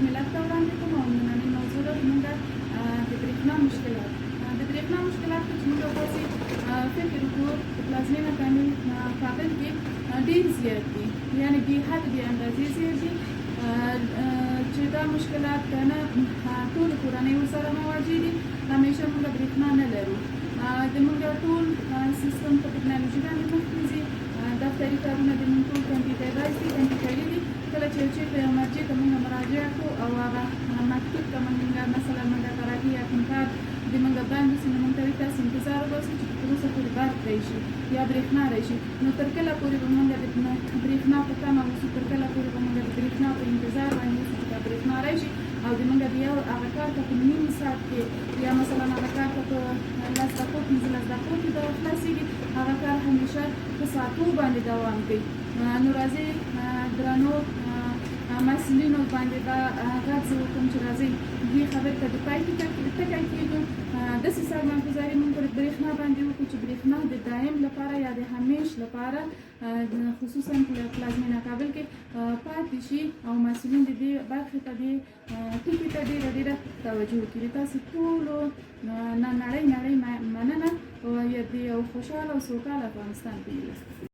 ملت ته وړاندې کوم او نننۍ موضوع ده زموږ د برېښنا مشکلات. د برېښنا مشکلات ته چې موږ داسې فکر وکړو د پلازمینه کابل کې ډېر زیات دي، یعنې بې حد بې اندازې زیات دي چې دا مشکلات که نه ټولې کورنۍ ورسره مواجه دي. همیشه موږ برېښنا نه لرو، د موږ ټول سیستم په ټکنالوژي باندې مخکې ځي، دفتري کارونه د موږ ټول کمپیوټرایز دي، کمپیوټري دي. کله چې یو چېرته یو مرجع ته موږ مراجعه کړو او هغه مکتوب ته موږ مثلا موږ تراکي یا کوم کار د موږ بند وسي، نو موږ ته وایي تاسې انتظار وباسئ چې تر اوسه پورې برق راشي یا برېښنا راشي. نو تر کله پورې به موږ د برېښنا په تمه اوسو، تر کله پورې به موږ د برېښنا په انتظار باندې اوسو چې دا برېښنا راشي او د موږ د یو هغه کار ته په نیم ساعت کې یا مثلا هغه کار ته په 10 دقیقو 15 دقیقو کې دا خلاصېږي، هغه کار همیشه په ساعتو باندې دوام کوي. نو راځئ درنو مسؤلینو باندې دا غږ زه وکړم چې راځئ دې خبرې ته د پای ټکی کېږدو. داسې سرمایه‌ګذاري موږ پر برېښنا باندې وکړو چې برېښنا د دایم لپاره یا د همیش لپاره خصوصا په پلازمینه کابل کې پاتې شي او مسؤلین د دې برخې ته دې ټکي ته ډېره توجه وکړي. تاسې ټولو نړۍ مننه او د یو خوشحاله او سوکاله افغانستان په هیله.